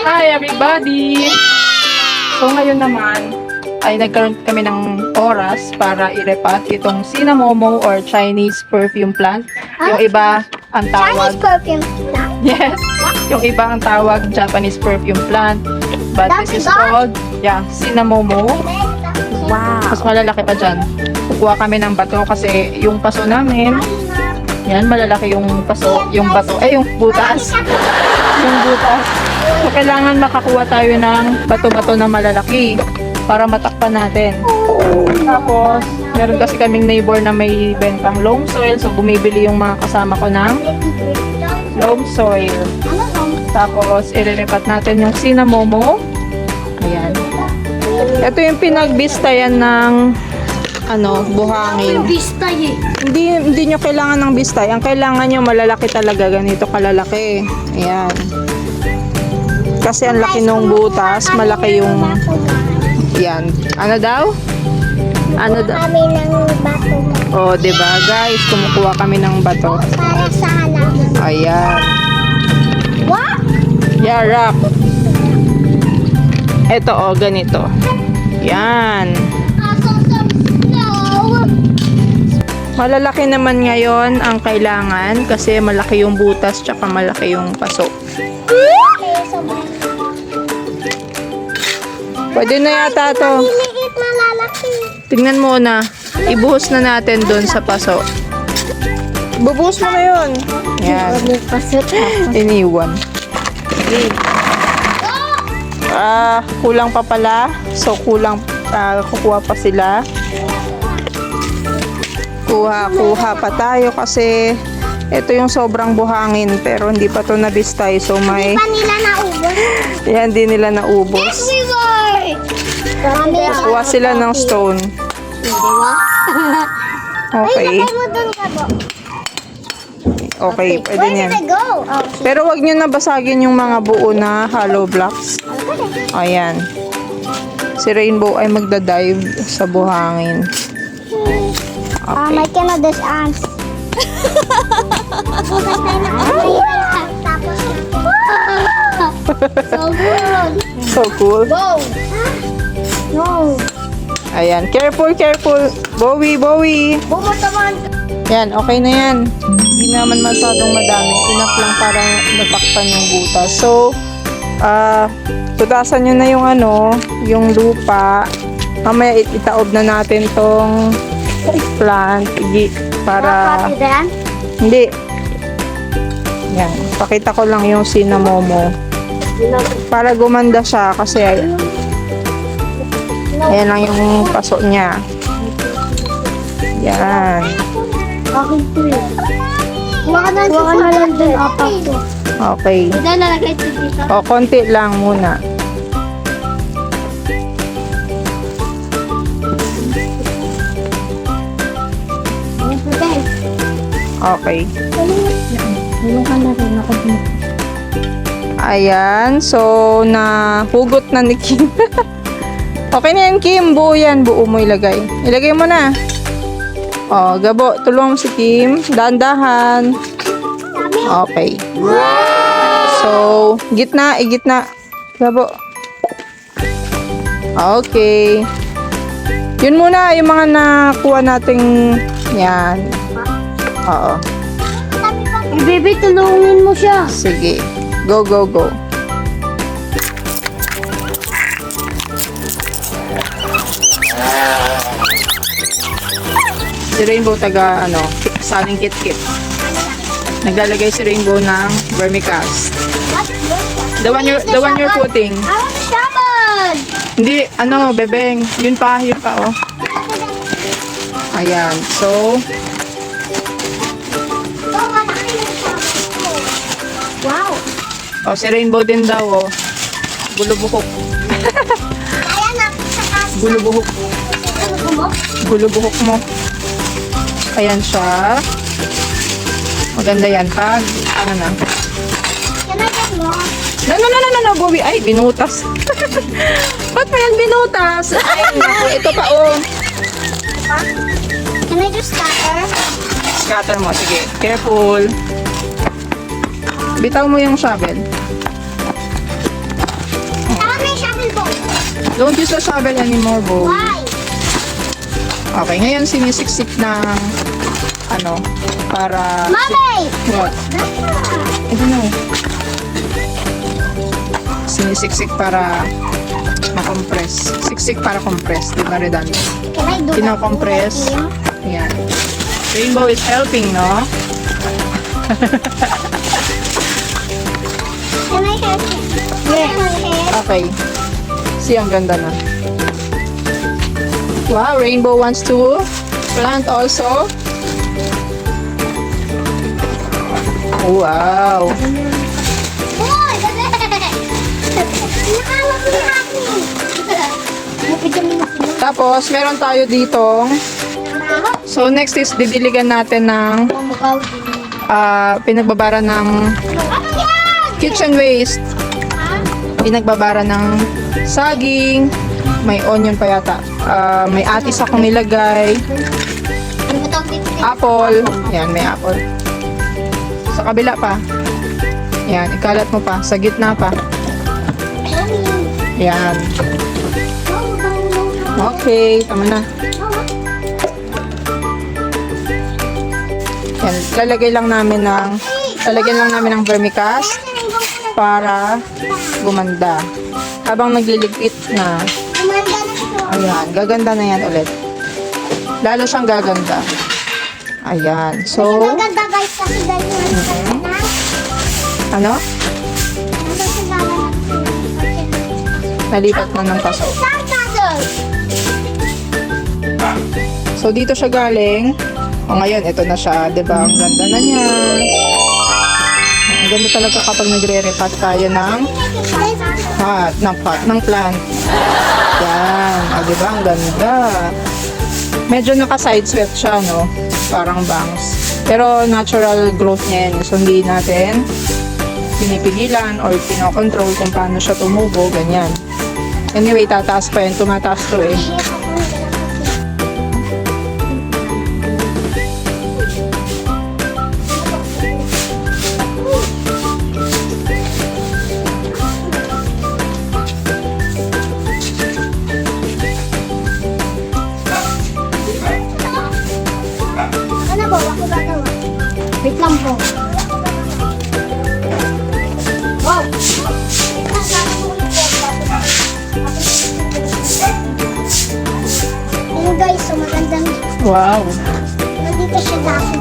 Hi everybody! So ngayon naman ay nagkaroon kami ng oras para i-repat itong Sinamomo or Chinese perfume plant. Yung iba ang Chinese tawag, perfume plant. yes, yung iba ang tawag Japanese perfume plant. But this is called, Sinamomo. Wow. Mas malalaki pa dyan. Kukuha kami ng bato kasi yung paso namin, yan, malalaki yung paso, yung bato, yung butas. Yung butas. So, kailangan makakuha tayo ng bato-bato na malalaki para matakpan natin. Tapos, meron kasi kaming neighbor na may bentang loam soil. So, bumibili yung mga kasama ko ng loam soil. Tapos, ireripat natin yung Sinamomo. Ayan. Ito yung pinagbistayan ng buhangin. Bistay eh. Hindi nyo kailangan ng bistay. Ang kailangan nyo malalaki talaga. Ganito kalalaki. Ayan. Kasi ang laki nung butas. Malaki yung... Yan. Ano daw? Ano daw? Kami ng bato Oh, diba guys? Kumukuha kami ng bato. para sa halaman. Ayan. What? Yarak. Ito ganito. Yan. Malalaki naman ngayon ang kailangan kasi malaki yung butas tsaka malaki yung paso. Pwede na yata to. Maliliit na lalaki. Tingnan mo na. Ibuhos na natin doon sa paso. Bubuhos mo na yun. Yan. Iniwan. Kulang pa pala. So, kukuha pa sila. Kuha pa tayo kasi ito yung sobrang buhangin pero hindi pa to nabistay. So, may... Pa nila naubos. Yan, di nila naubos. Kuha sila ng stone. Okay. Ay, mo dun ka po. Okay, pwede Where yan. did it go? Oh, Pero wag nyo nabasagin yung mga buo na hollow blocks. Ayan. Si Rainbow ay magdadive sa buhangin. Okay. I cannot this ants. So good. So cool. Go. No. Ayan. Careful. Bowie. Bumataman. Yan, okay na yan. Hindi naman masyadong madami. Enough lang para natakpan yung butas. So, tutasan nyo na yung lupa. Mamaya itaob na natin tong plant. Para... Hindi. Yan. Pakita ko lang yung Sinamomo. Para gumanda siya kasi ayan lang yung paso niya. Yan. Bakit po yun? Huwag na lang dun apak to. Okay. Hindi nalagay ito dito. O, konti lang muna. Okay. Tulong ka na rin ako dito. Ayan. So, nahugot na ni Kim. Okay na yan, Kim. Buo yan. Buo mo ilagay. Ilagay mo na. O, Gabo. Tulong si Kim. Dahan-dahan. Okay. So, gitna. Gabo. Okay. Yun muna. Yung mga nakuha nating yan. Oo. Baby, tulungin mo siya. Sige. Go. Si Rainbow saling kit-kit. Naglalagay si Rainbow ng vermicast. The one you're putting. I want shaman. Hindi, bebeng. Yun pa, oh. Ayan. So, Wow. si Rainbow din daw, oh. Bulubuhok. Kaya na sa casa. Bulubuhok. Bulubuhok mo. Ayan siya. Maganda yan. Pag, na. Can I get more? No, Bowie. Ay, binutas. Ba't mo yan binutas? Ay, naku, ito pa, oh. Can I just scatter? Scatter mo. Sige. Careful. Bitaw mo yung shovel. Don't use the shovel anymore, Bo. Why? Okay, ngayon sinisiksik ng ano, para... Mommy! What? I don't know. Sinisiksik para makompress. Siksik para compress, di ba redundant? Can I do that? Kino-compress. Ayan. Rainbow is helping, no? Can I help you? Yes. Okay. See, ang ganda na. Wow, Rainbow wants to plant also. Wow. Boy! Nakawag mo yung akin. Napigyan mo na sila. Tapos, meron tayo dito. So, next is didiligan natin ng Mukhaw. pinagbabara ng Ano yan? kitchen waste. Pinagbabara ng saging. May onion pa yata. May atis akong nilagay. Ano ba tawag dito? Apple. Yan, may apple. Sa kabila pa. Yan, ikalat mo pa. Sa gitna pa. Yan. Okay, tama na. Yan, lalagyan lang namin ng vermicast para gumanda. Habang nagliligpit na, Kumanda na ito. ayan, gaganda na yan ulit. Lalo siyang gaganda. Ayan, so, Maganda guys kasi dahil yung na. ano? Nandun sa gala na. Nalipat na ng paso. Sandcastles! So, dito siya galing. O ngayon, ito na siya. Diba? Ang ganda na niya. Ang ganda talaga kapag nagre-repat tayo ng ng plant. Yan. O, diba? Ang ganda. Medyo naka-side swept siya, no? Parang bangs. Pero natural growth niya yan. So, hindi natin pinipigilan or pinokontrol kung paano siya tumubo. Ganyan. Anyway, tataas pa yan. Tumataas to eh. Ano ba? Ako gagawa. Wait lang po. Wow! Ayun guys, so magandang Wow. nandito siya dati.